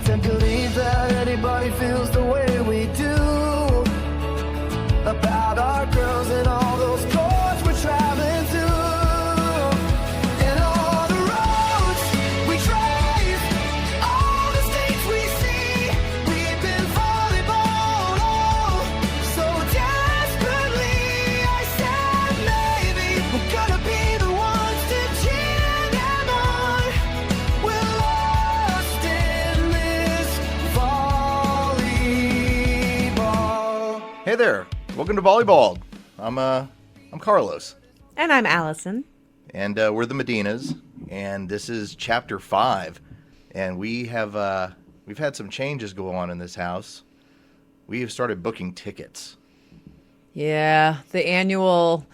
can't believe that anybody feels the way we do about our girls and all those chords we're traveling to. And all the roads we trace, all the states we see, we've been volleyball, oh, so desperately. I said maybe we're gonna be the ones to cheer them on. We're lost in this volleyball. Hey there, welcome to Volleyball'd. I'm Carlos, And I'm Allison. and we're the Medinas, and this is Chapter 5, and we've had some changes go on in this house. We have started booking tickets. Yeah, the annual.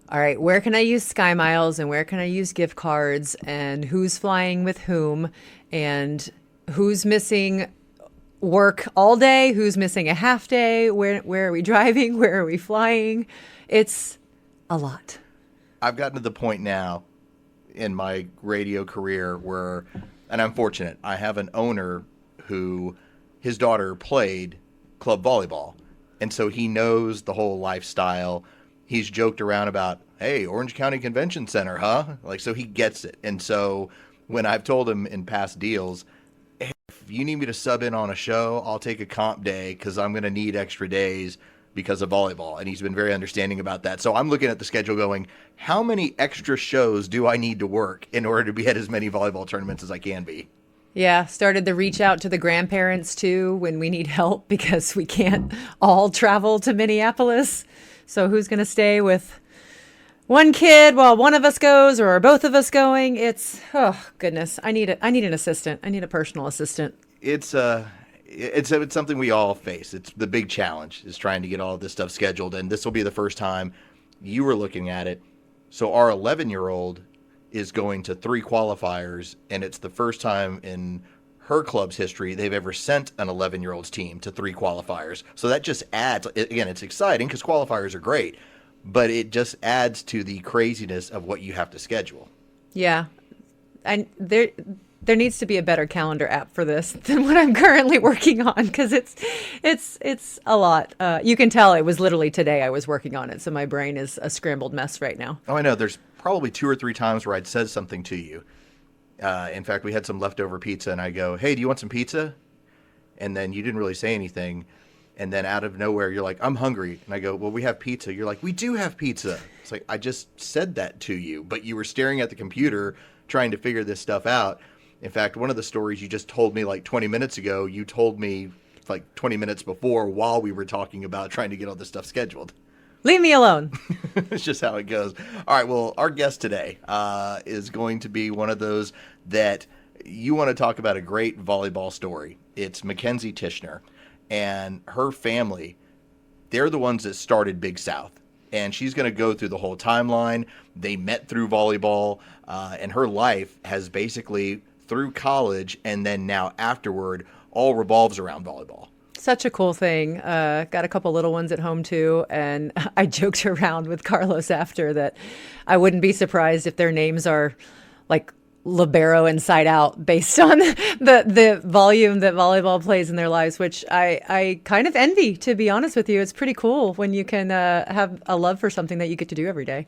All right, where can I use Sky Miles and where can I use gift cards and who's flying with whom and who's missing work all day, who's missing a half day, where are we driving, where are we flying? It's a lot. I've gotten to the point now in my radio career where, and I'm fortunate, I have an owner who his daughter played club volleyball. And so he knows the whole lifestyle. He's joked around about, hey, Orange County Convention Center, huh? Like, so he gets it. And so when I've told him in past deals, hey, if you need me to sub in on a show, I'll take a comp day because I'm going to need extra days because of volleyball. And he's been very understanding about that. So I'm looking at the schedule going, how many extra shows do I need to work in order to be at as many volleyball tournaments as I can be? Yeah, started to reach out to the grandparents too when we need help because we can't all travel to Minneapolis. So who's going to stay with one kid while one of us goes or both of us going? It's, oh goodness, I need an assistant. I need a personal assistant. It's something we all face. It's the big challenge is trying to get all of this stuff scheduled. And this will be the first time you were looking at it. So our 11-year-old is going to 3 qualifiers, and it's the first time in her club's history they've ever sent an 11-year-old's team to 3 qualifiers. So that just adds, again, it's exciting because qualifiers are great, but it just adds to the craziness of what you have to schedule. Yeah. And there needs to be a better calendar app for this than what I'm currently working on because it's a lot. You can tell it was literally today I was working on it, so my brain is a scrambled mess right now. Oh, I know. There's probably 2 or 3 times where I'd said something to you. In fact, we had some leftover pizza, and I go, hey, do you want some pizza? And then you didn't really say anything. And then out of nowhere, you're like, I'm hungry. And I go, well, we have pizza. You're like, we do have pizza. It's like, I just said that to you, but you were staring at the computer trying to figure this stuff out. In fact, one of the stories you just told me like 20 minutes ago, you told me like 20 minutes before while we were talking about trying to get all this stuff scheduled. Leave me alone. It's just how it goes. All right, well, our guest today is going to be one of those that you want to talk about a great volleyball story. It's Mackenzie Tishner and her family. They're the ones that started Big South. And she's going to go through the whole timeline. They met through volleyball, and her life has basically, through college and then now afterward, all revolves around volleyball. Such a cool thing. Got a couple little ones at home too. And I joked around with Carlos after that I wouldn't be surprised if their names are like libero inside out based on the volume that volleyball plays in their lives, which I kind of envy, to be honest with you. It's pretty cool when you can have a love for something that you get to do every day.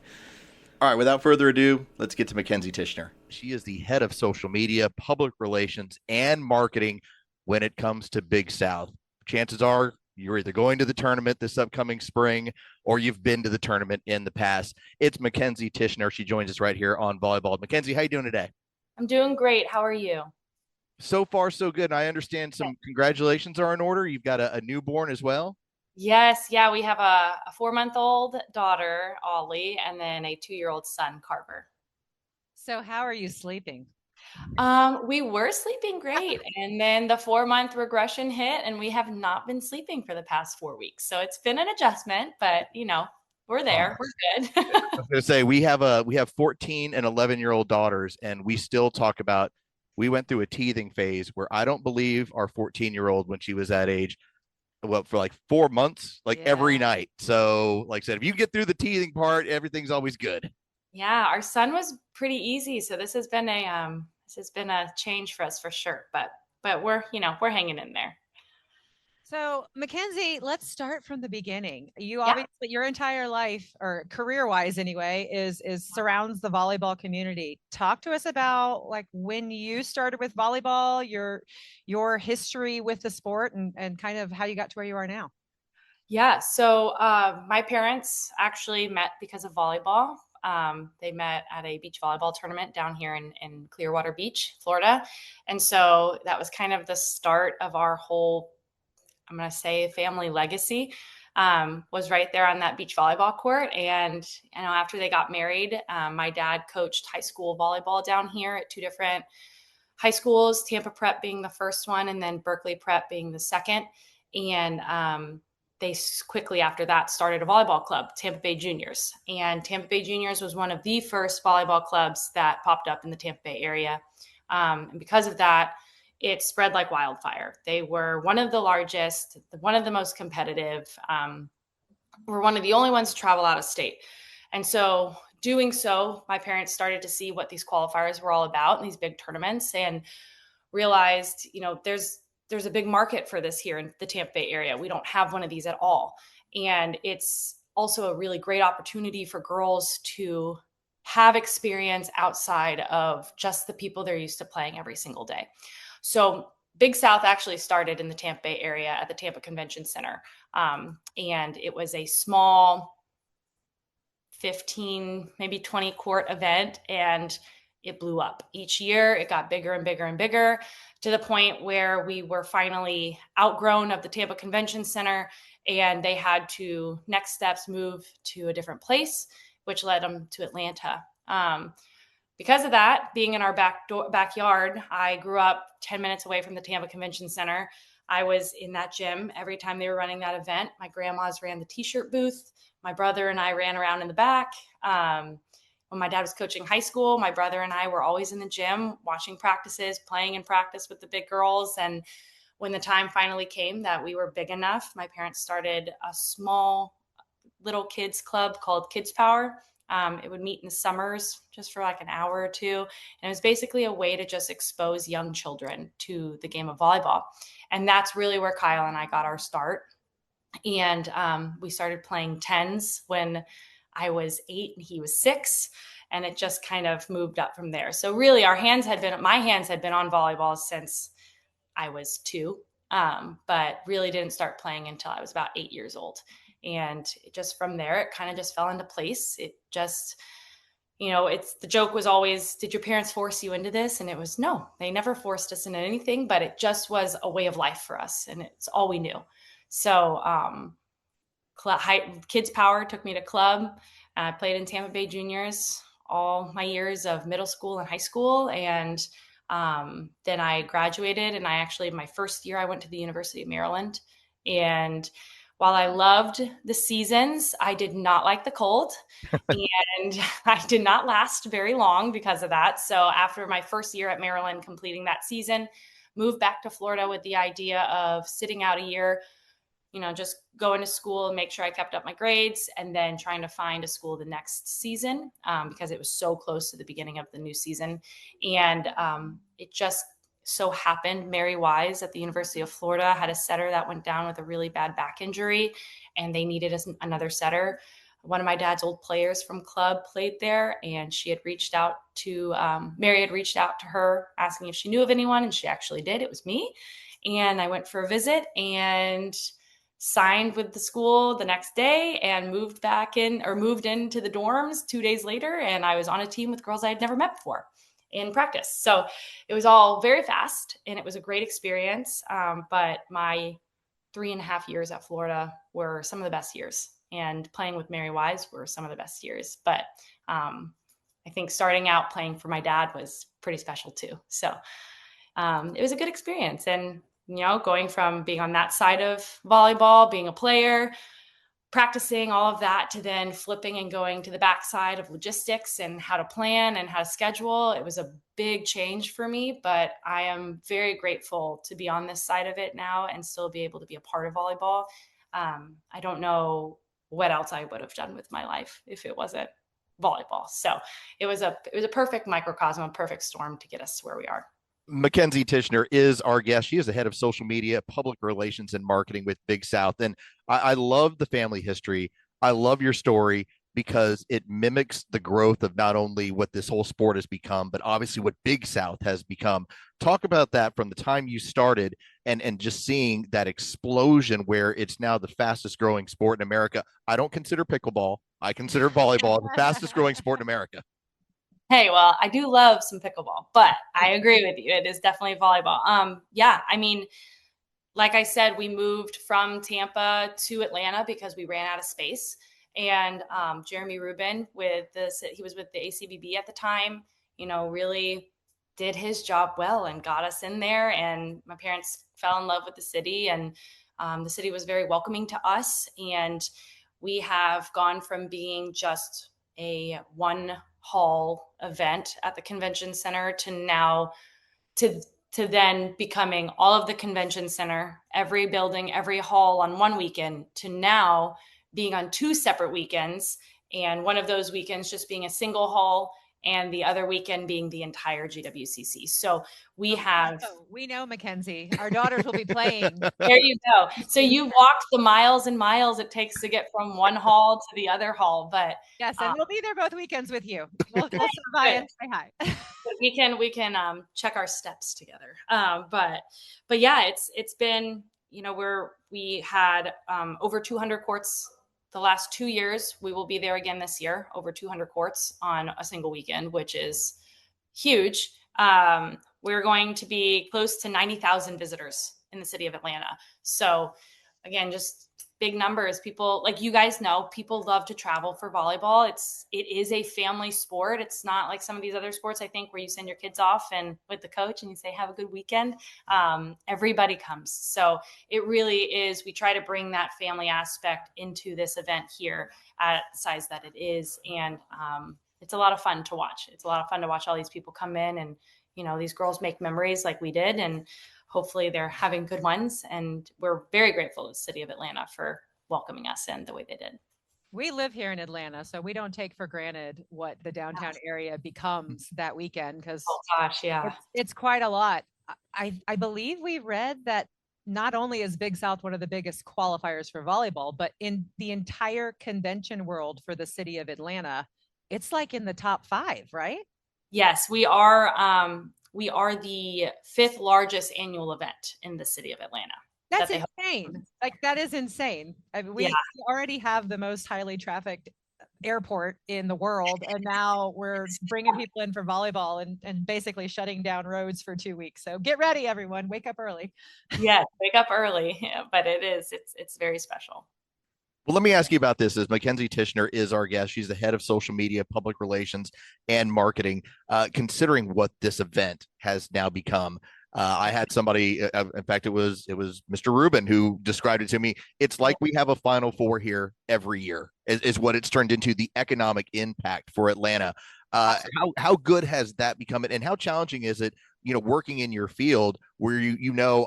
All right, without further ado, let's get to Mackenzie Tishner. She is the head of social media, public relations, and marketing when it comes to Big South. Chances are you're either going to the tournament this upcoming spring or you've been to the tournament in the past. It's Mackenzie Tishner. She joins us right here on Volleyball. Mackenzie, how you doing today? I'm doing great. How are you? So far, so good. And I understand some congratulations are in order. You've got a newborn as well. Yes. Yeah. We have a 4-month-old daughter, Ollie, and then a 2-year-old son, Carver. So how are you sleeping? We were sleeping great. And then the 4-month regression hit and we have not been sleeping for the past 4 weeks. So it's been an adjustment, but we're there. We're good. I was going to say, we have 14 and 11-year-old daughters, and we still talk about, we went through a teething phase where I don't believe our 14-year-old, when she was that age, well, for like 4 months, every night. So like I said, if you get through the teething part, everything's always good. Yeah. Our son was pretty easy. So this has been a change for us for sure, but but we're hanging in there. So, Mackenzie, let's start from the beginning. You Yeah. obviously, your entire life, or career-wise anyway, is surrounds the volleyball community. Talk to us about like when you started with volleyball, your history with the sport, and kind of how you got to where you are now. Yeah. So my parents actually met because of volleyball. They met at a beach volleyball tournament down here in Clearwater Beach, Florida. And so that was kind of the start of our whole, I'm going to say, family legacy. Was right there on that beach volleyball court. And after they got married, my dad coached high school volleyball down here at two different high schools, Tampa Prep being the first one, and then Berkeley Prep being the second. And they quickly after that started a volleyball club, Tampa Bay Juniors. And Tampa Bay Juniors was one of the first volleyball clubs that popped up in the Tampa Bay area. And because of that, it spread like wildfire. They were one of the largest, one of the most competitive, were one of the only ones to travel out of state. And so doing so, my parents started to see what these qualifiers were all about in these big tournaments and realized, there's a big market for this here in the Tampa Bay area. We don't have one of these at all. And it's also a really great opportunity for girls to have experience outside of just the people they're used to playing every single day. So Big South actually started in the Tampa Bay area at the Tampa Convention Center. And it was a small 15, maybe 20 court event, and it blew up. Each year it got bigger and bigger and bigger to the point where we were finally outgrown of the Tampa Convention Center, and they had to next steps move to a different place, which led them to Atlanta. Because of that, being in our backyard, I grew up 10 minutes away from the Tampa Convention Center. I was in that gym every time they were running that event. My grandmas ran the t-shirt booth. My brother and I ran around in the back. When my dad was coaching high school, my brother and I were always in the gym, watching practices, playing in practice with the big girls. And when the time finally came that we were big enough, my parents started a small little kids club called Kids Power. It would meet in the summers just for like an hour or two. And it was basically a way to just expose young children to the game of volleyball. And that's really where Kyle and I got our start. And we started playing tens when I was 8 and he was 6. And it just kind of moved up from there. So really my hands had been on volleyball since I was 2, but really didn't start playing until I was about 8 years old. And just from there, it kind of just fell into place. It just, the joke was always, did your parents force you into this? And it was, no, they never forced us into anything, but it just was a way of life for us. And it's all we knew. So Kids Power took me to club. I played in Tampa Bay Juniors all my years of middle school and high school. And then I graduated, and my first year I went to the University of Maryland. And while I loved the seasons, I did not like the cold, and I did not last very long because of that. So after my first year at Maryland, completing that season, moved back to Florida with the idea of sitting out a year, just going to school and make sure I kept up my grades, and then trying to find a school the next season because it was so close to the beginning of the new season. And it just so happened Mary Wise at the University of Florida had a setter that went down with a really bad back injury, and they needed another setter. One of my dad's old players from club played there, and she had reached out to Mary had reached out to her asking if she knew of anyone, and she actually did. It was me. And I went for a visit and signed with the school the next day and moved into the dorms 2 days later. And I was on a team with girls I had never met before in practice. So it was all very fast, and it was a great experience. But my 3.5 years at Florida were some of the best years, and playing with Mary Wise were some of the best years. But I think starting out playing for my dad was pretty special too. So it was a good experience. And, going from being on that side of volleyball, being a player, practicing all of that, to then flipping and going to the backside of logistics and how to plan and how to schedule. It was a big change for me, but I am very grateful to be on this side of it now and still be able to be a part of volleyball. I don't know what else I would have done with my life if it wasn't volleyball. So it was a perfect microcosm, a perfect storm to get us to where we are. Mackenzie Tishner is our guest. She is the head of social media, public relations, and marketing with Big South. And I love the family history. I love your story because it mimics the growth of not only what this whole sport has become, but obviously what Big South has become. Talk about that from the time you started and just seeing that explosion where it's now the fastest growing sport in America. I don't consider pickleball. I consider volleyball the fastest growing sport in America. Hey, well, I do love some pickleball, but I agree with you. It is definitely volleyball. Yeah, I mean, like I said, we moved from Tampa to Atlanta because we ran out of space. And Jeremy Rubin, he was with the ACBB at the time, really did his job well and got us in there. And my parents fell in love with the city, and the city was very welcoming to us. And we have gone from being just a one hall event at the convention center to now to to then becoming all of the convention center, every building, every hall on one weekend, to now being on two separate weekends, and one of those weekends just being a single hall and the other weekend being the entire GWCC. So we have We know, Mackenzie. Our daughters will be playing. there you go. So you walked the miles and miles it takes to get from one hall to the other hall. But Yes, and we'll be there both weekends with you. We'll stop by and say hi. we can check our steps together. But yeah, it's been, we had over 200 courts the last 2 years. We will be there again this year, over 200 courts on a single weekend, which is huge. We're going to be close to 90,000 visitors in the city of Atlanta. So again, just big numbers. People, like you guys know, people love to travel for volleyball. It is a family sport. It's not like some of these other sports, I think, where you send your kids off and with the coach and you say, have a good weekend. Everybody comes. So it really is, we try to bring that family aspect into this event here at the size that it is. And it's a lot of fun to watch. It's a lot of fun to watch all these people come in and, these girls make memories like we did. And hopefully they're having good ones. And we're very grateful to the city of Atlanta for welcoming us in the way they did. We live here in Atlanta, so we don't take for granted what the downtown area becomes that weekend, because Oh gosh, yeah. it's quite a lot. I believe we read that not only is Big South one of the biggest qualifiers for volleyball, but in the entire convention world for the city of Atlanta, it's like in the top 5, right? Yes, we are the 5th largest annual event in the city of Atlanta. That's insane. Like, that is insane. I mean, we already have the most highly trafficked airport in the world, and now we're bringing people in for volleyball and basically shutting down roads for 2 weeks. So get ready, everyone. Wake up early. Yes, wake up early. Yeah, but it's very special. Well, let me ask you about this. As Mackenzie Tishner is our guest, she's the head of social media, public relations, and marketing. Considering what this event has now become, I had somebody. In fact, it was Mr. Rubin who described it to me. It's like we have a Final Four here every year. Is what it's turned into. The economic impact for Atlanta. How good has that become, and how challenging is it? Working in your field where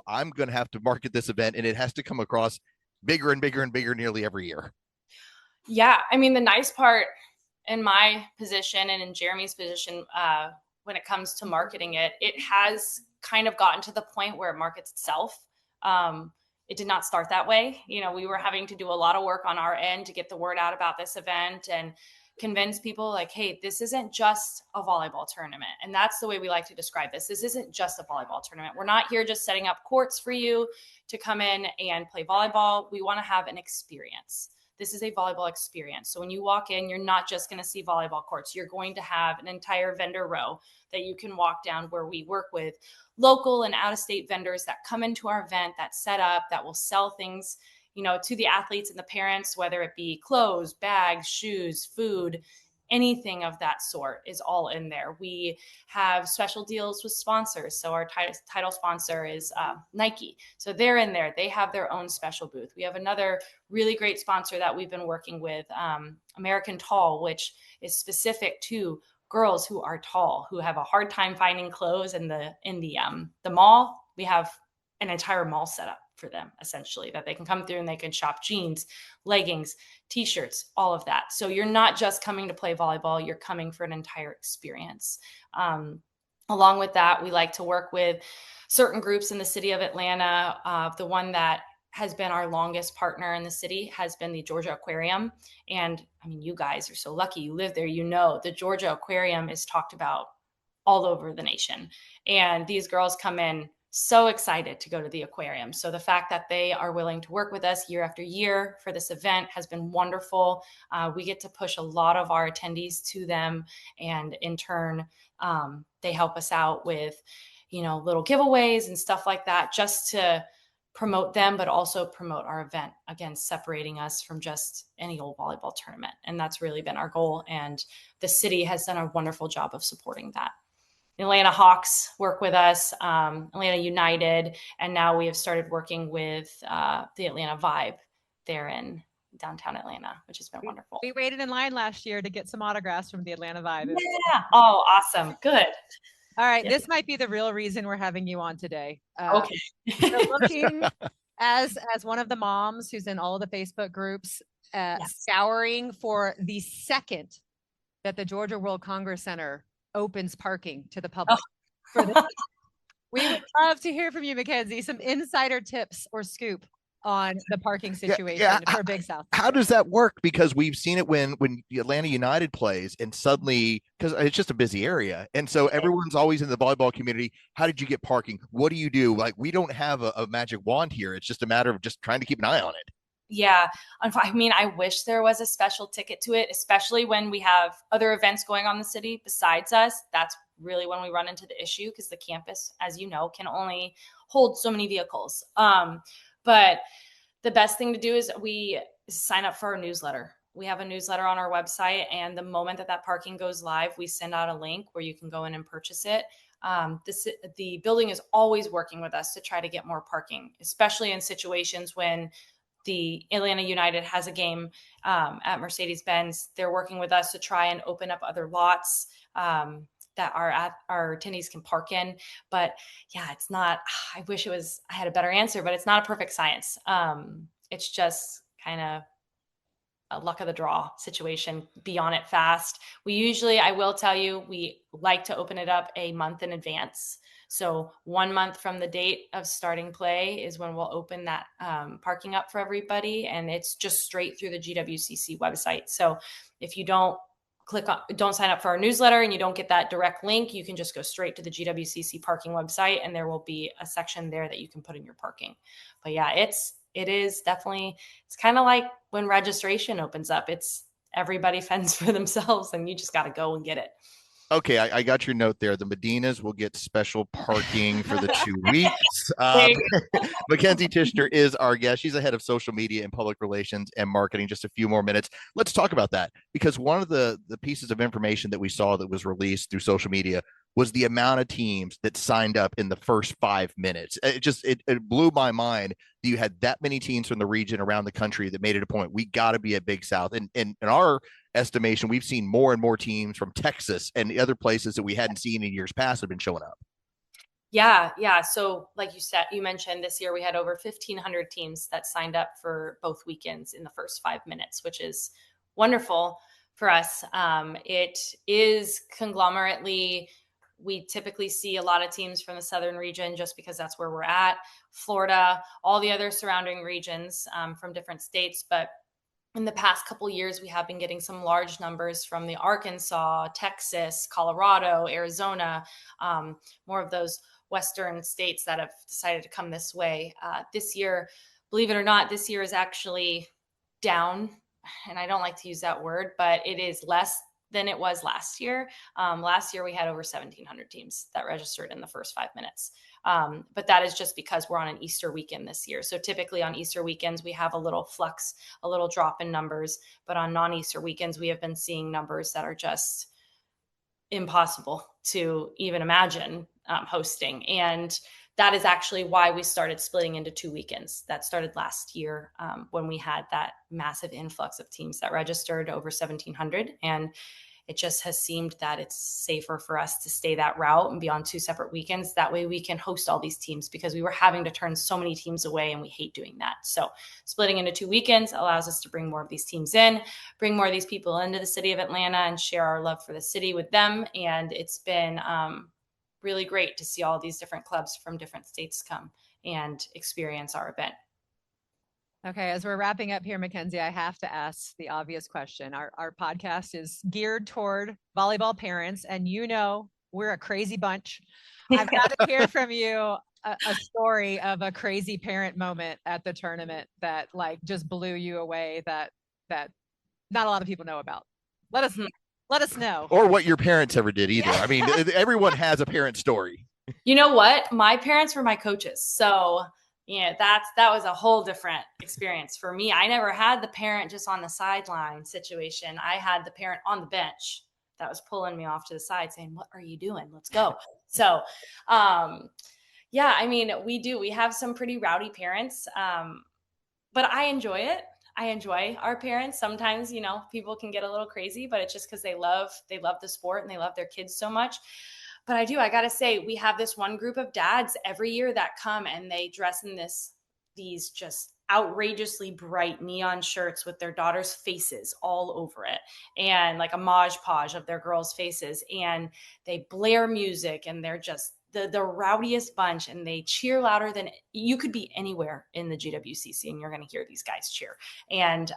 I'm going to have to market this event, and it has to come across bigger and bigger and bigger nearly every year. Yeah. I mean, the nice part in my position and in Jeremy's position, when it comes to marketing it has kind of gotten to the point where it markets itself. It did not start that way. We were having to do a lot of work on our end to get the word out about this event and convince people like, hey, this isn't just a volleyball tournament. And that's the way we like to describe this. This isn't just a volleyball tournament. We're not here just setting up courts for you to come in and play volleyball. We want to have an experience. This is a volleyball experience. So when you walk in, you're not just going to see volleyball courts. You're going to have an entire vendor row that you can walk down, where we work with local and out-of-state vendors that come into our event, that set up, that will sell things, to the athletes and the parents, whether it be clothes, bags, shoes, food, anything of that sort is all in there. We have special deals with sponsors. So our title sponsor is Nike. So they're in there. They have their own special booth. We have another really great sponsor that we've been working with, American Tall, which is specific to girls who are tall, who have a hard time finding clothes in the mall. We have an entire mall set up for them, essentially, that they can come through and they can shop jeans, leggings, t-shirts, all of that. So you're not just coming to play volleyball, you're coming for an entire experience. Along with that, we like to work with certain groups in the city of Atlanta. The one that has been our longest partner in the city has been the Georgia Aquarium. And I mean, you guys are so lucky you live there. You know, the Georgia Aquarium is talked about all over the nation. And these girls come in so excited to go to the aquarium. So the fact that they are willing to work with us year after year for this event has been wonderful. We get to push a lot of our attendees to them, and in turn, they help us out with, little giveaways and stuff like that, just to promote them, but also promote our event, again, separating us from just any old volleyball tournament. And that's really been our goal. And the city has done a wonderful job of supporting that. Atlanta Hawks work with us, Atlanta United, and now we have started working with the Atlanta Vibe there in downtown Atlanta, which has been wonderful. We waited in line last year to get some autographs from the Atlanta Vibe. Yeah. Oh, awesome. Good. All right. Yeah. This might be the real reason we're having you on today. Okay. So looking as one of the moms who's in all of the Facebook groups, Yes. scouring for the second that the Georgia World Congress Center opens parking to the public. For the, we would love to hear from you, Mackenzie, some insider tips or scoop on the parking situation for Big South. How does that work? Because we've seen it when the Atlanta United plays, and suddenly, because it's just a busy area, and so everyone's always in the volleyball community. How did you get parking? What do you do? Like, we don't have a magic wand here. It's just a matter of just trying to keep an eye on it. Yeah. I mean, I wish there was a special ticket to it, especially when we have other events going on in the city besides us. That's really when we run into the issue, because the campus, as you know, can only hold so many vehicles. But the best thing to do is we sign up for our newsletter. We have a newsletter on our website, and the moment that parking goes live, we send out a link where you can go in and purchase it. The building is always working with us to try to get more parking, especially in situations when the Atlanta United has a game at Mercedes-Benz. They're working with us to try and open up other lots that our attendees can park in. But yeah, it's not, I wish I had a better answer, but it's not a perfect science. It's just kind of a luck of the draw situation. Be on it fast. I will tell you, we like to open it up a month in advance. So 1 month from the date of starting play is when we'll open that parking up for everybody. And it's just straight through the GWCC website. So if you don't sign up for our newsletter and you don't get that direct link, you can just go straight to the GWCC parking website, and there will be a section there that you can put in your parking. But yeah, it is definitely, it's kind of like when registration opens up, it's everybody fends for themselves and you just got to go and get it. Okay, I got your note there. The Medinas will get special parking for the 2 weeks. Mackenzie Tishner is our guest. She's the head of social media and public relations and marketing. Just a few more minutes. Let's talk about that, because one of the pieces of information that we saw that was released through social media was the amount of teams that signed up in the first 5 minutes. It blew my mind that you had that many teams from the region around the country that made it a point. We got to be at Big South. And in our estimation, we've seen more and more teams from Texas and the other places that we hadn't seen in years past have been showing up. Yeah. So like you mentioned, this year we had over 1,500 teams that signed up for both weekends in the first 5 minutes, which is wonderful for us. It is conglomerately. We typically see a lot of teams from the southern region just because that's where we're at. Florida, all the other surrounding regions from different states. But in the past couple of years, we have been getting some large numbers from the Arkansas, Texas, Colorado, Arizona, more of those Western states that have decided to come this way. This year, believe it or not, this year is actually down. And I don't like to use that word, but it is less than it was last year. Last year, we had over 1,700 teams that registered in the first 5 minutes. But that is just because we're on an Easter weekend this year. So typically on Easter weekends, we have a little flux, a little drop in numbers. But on non-Easter weekends, we have been seeing numbers that are just impossible to even imagine hosting. And that is actually why we started splitting into 2 weekends. That started last year when we had that massive influx of teams that registered, over 1,700. And it just has seemed that it's safer for us to stay that route and be on 2 separate weekends. That way we can host all these teams, because we were having to turn so many teams away and we hate doing that. So splitting into 2 weekends allows us to bring more of these teams in, bring more of these people into the city of Atlanta and share our love for the city with them. And it's been really great to see all these different clubs from different states come and experience our event. Okay, as we're wrapping up here, Mackenzie, I have to ask the obvious question. Our podcast is geared toward volleyball parents, and we're a crazy bunch. I've got to hear from you a story of a crazy parent moment at the tournament that like just blew you away that not a lot of people know about. Let us know. Or what your parents ever did either. I mean, everyone has a parent story. You know what? My parents were my coaches. So that was a whole different experience for me. I never had the parent just on the sideline situation. I had the parent on the bench that was pulling me off to the side saying, "What are you doing? Let's go." So, yeah, I mean, we have some pretty rowdy parents, but I enjoy it. I enjoy our parents. Sometimes, people can get a little crazy, but it's just because they love the sport and they love their kids so much. But I got to say, we have this one group of dads every year that come and they dress in these just outrageously bright neon shirts with their daughters' faces all over it, and like a Mod Podge of their girls' faces. And they blare music, and they're just the rowdiest bunch, and they cheer louder than you could be anywhere in the GWCC, and you're going to hear these guys cheer. And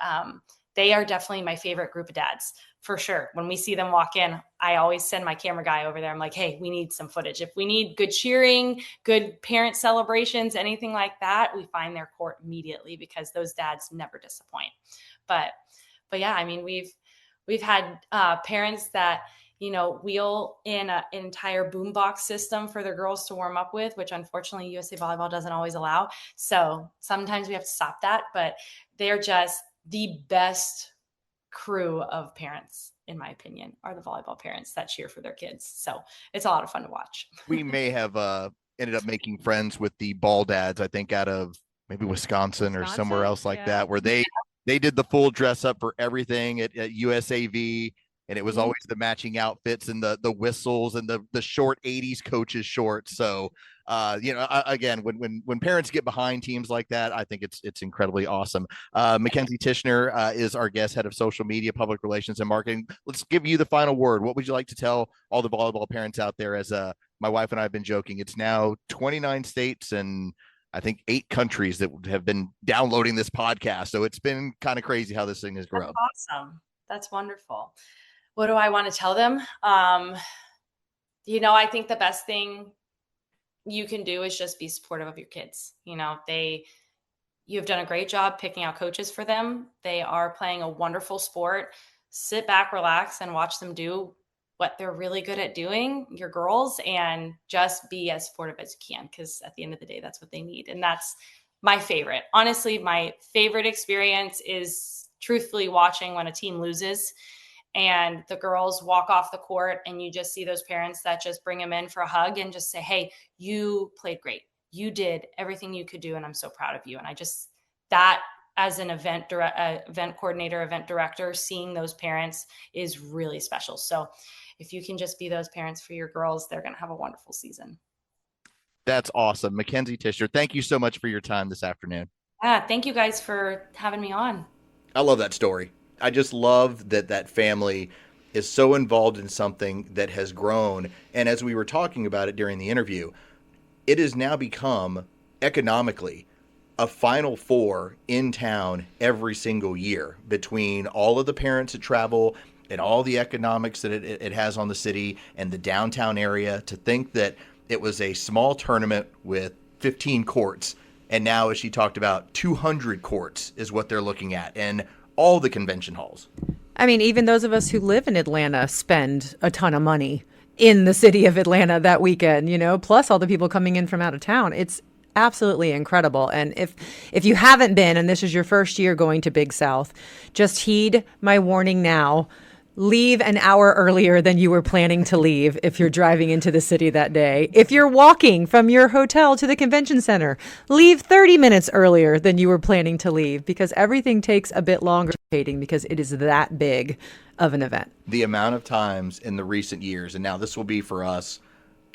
they are definitely my favorite group of dads. For sure. When we see them walk in, I always send my camera guy over there. I'm like, hey, we need some footage. If we need good cheering, good parent celebrations, anything like that, we find their court immediately because those dads never disappoint. But yeah, I mean, we've had parents that, wheel in an entire boombox system for their girls to warm up with, which unfortunately USA Volleyball doesn't always allow. So sometimes we have to stop that, but they're just the best crew of parents, in my opinion, are the volleyball parents that cheer for their kids. So it's a lot of fun to watch. We may have ended up making friends with the ball dads, I think out of maybe Wisconsin or somewhere else like that, where they did the full dress up for everything at USAV. And it was always the matching outfits and the whistles and the short 80s coaches shorts. So, again, when parents get behind teams like that, I think it's incredibly awesome. Mackenzie Tishner is our guest, head of social media, public relations, and marketing. Let's give you the final word. What would you like to tell all the volleyball parents out there? As my wife and I have been joking, it's now 29 states and I think 8 countries that have been downloading this podcast. So it's been kind of crazy how this thing has grown. That's awesome. That's wonderful. What do I want to tell them? I think the best thing you can do is just be supportive of your kids. You've done a great job picking out coaches for them. They are playing a wonderful sport. Sit back, relax, and watch them do what they're really good at doing, your girls, and just be as supportive as you can, because at the end of the day, that's what they need. And that's my favorite. Honestly, my favorite experience is truthfully watching when a team loses and the girls walk off the court and you just see those parents that just bring them in for a hug and just say, hey, you played great. You did everything you could do. And I'm so proud of you. And that as an event coordinator, event director, seeing those parents is really special. So if you can just be those parents for your girls, they're going to have a wonderful season. That's awesome. Mackenzie Tishner, thank you so much for your time this afternoon. Thank you guys for having me on. I love that story. I just love that family is so involved in something that has grown. And as we were talking about it during the interview, it has now become economically a Final Four in town every single year, between all of the parents that travel and all the economics that it has on the city and the downtown area. To think that it was a small tournament with 15 courts, and now, as she talked about, 200 courts is what they're looking at. And all the convention halls. I mean, even those of us who live in Atlanta spend a ton of money in the city of Atlanta that weekend, plus all the people coming in from out of town. It's absolutely incredible. And if you haven't been, and this is your first year going to Big South, just heed my warning now. Leave an hour earlier than you were planning to leave if you're driving into the city that day. If you're walking from your hotel to the convention center, leave 30 minutes earlier than you were planning to leave, because everything takes a bit longer because it is that big of an event. The amount of times in the recent years, and now this will be for us,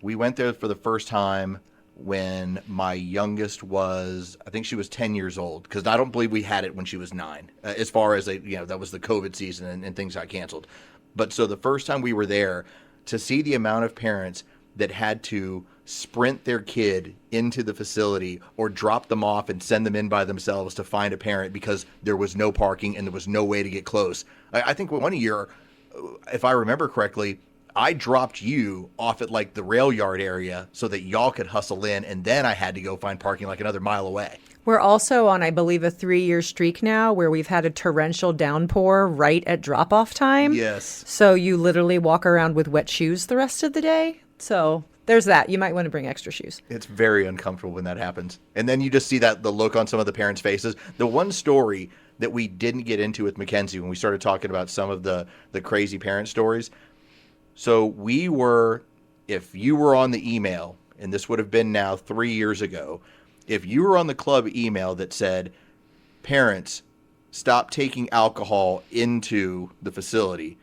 we went there for the first time when my youngest was, I think she was 10 years old, because I don't believe we had it when she was 9, as far as, that was the COVID season and things got canceled. But so the first time we were there, to see the amount of parents that had to sprint their kid into the facility or drop them off and send them in by themselves to find a parent because there was no parking and there was no way to get close. I think one year, if I remember correctly, I dropped you off at like the rail yard area so that y'all could hustle in, and then I had to go find parking like another mile away. We're also on, I believe, a 3-year streak now where we've had a torrential downpour right at drop-off time. Yes. So you literally walk around with wet shoes the rest of the day. So there's that. You might want to bring extra shoes. It's very uncomfortable when that happens. And then you just see the look on some of the parents' faces. The one story that we didn't get into with Mackenzie when we started talking about some of the crazy parent stories. So if you were on the email, and this would have been now 3 years ago, if you were on the club email that said, parents, stop taking alcohol into the facility,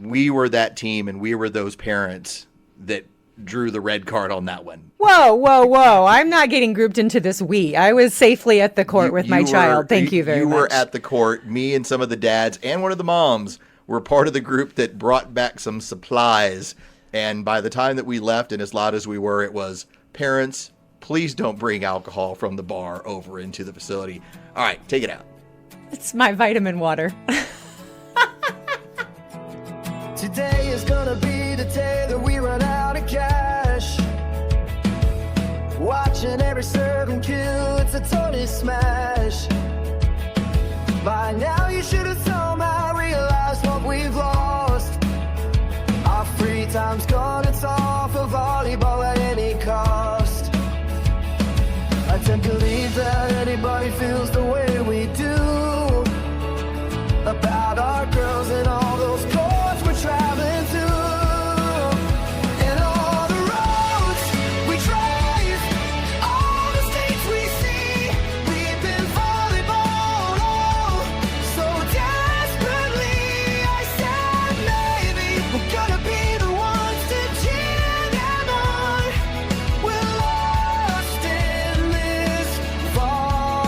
we were that team and we were those parents that drew the red card on that one. Whoa, whoa, whoa. I'm not getting grouped into this we. I was safely at the court with my child. Thank you very much. You were at the court. Me and some of the dads and one of the moms were part of the group that brought back some supplies. And by the time that we left, and as loud as we were, it was, parents, please don't bring alcohol from the bar over into the facility. All right, take it out. It's my vitamin water. Today is gonna be the day that we run out of cash. Watching every serve and kill, it's a total smash. By now you should have somehow realized what we've lost. Our free time's gone, it's all for volleyball at any cost. I can't believe that anybody feels the way we do about our girls and all those courts we're traveling to. And all the roads we drive, all the states we see. We've been volleyball'd all so desperately. I said maybe we're gonna be the ones to cheer them on. We're lost in this volleyball.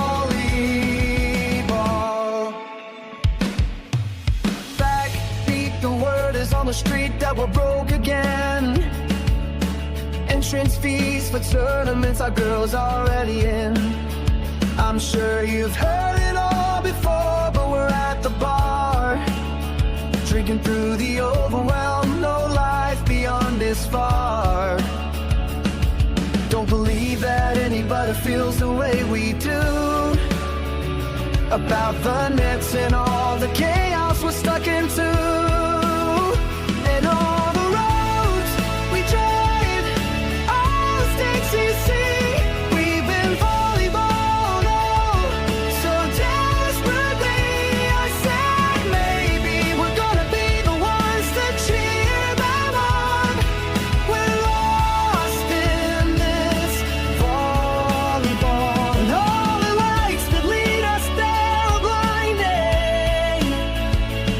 Backbeat, the word is on the street that we're broke again. Entrance fees for tournaments our girls already in. I'm sure you've heard it all before, but we're at the bar, drinking through the overwhelm. No life beyond this far. Don't believe that anybody feels the way we do about the nets and all the chaos we're stuck into. And all the roads we drive, all the stakes you see. We've been volleyball'd all so desperately. I said maybe we're gonna be the ones to cheer them on. We're lost in this volleyball, and all the lights that lead us there are blinding.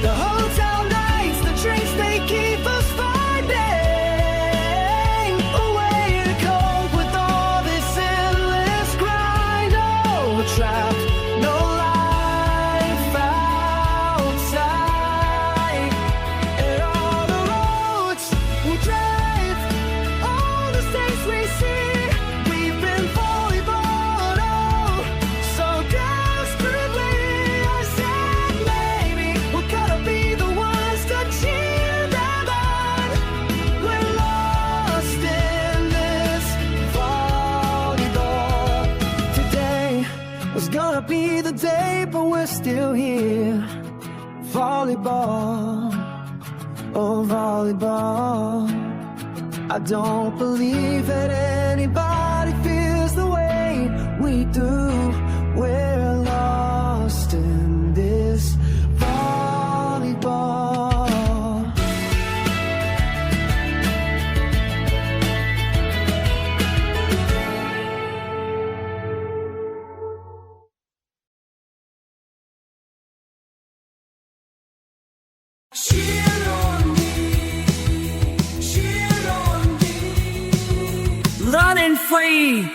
The hotel nights, the drinks, they keep us finding a way to cope with all this endless grind. Oh, we're trapped, no life outside. And all the roads we drive, all the states we see. We've been volleyball'd all so desperately. I said maybe we're gonna be the ones to cheer them on. We're lost in this volleyball. Today was gonna be the day, but we're still here. Volleyball, oh volleyball. I don't believe that anybody feels the way we do. We're lost in this volleyball. Cheer on me, cheer on me. Running free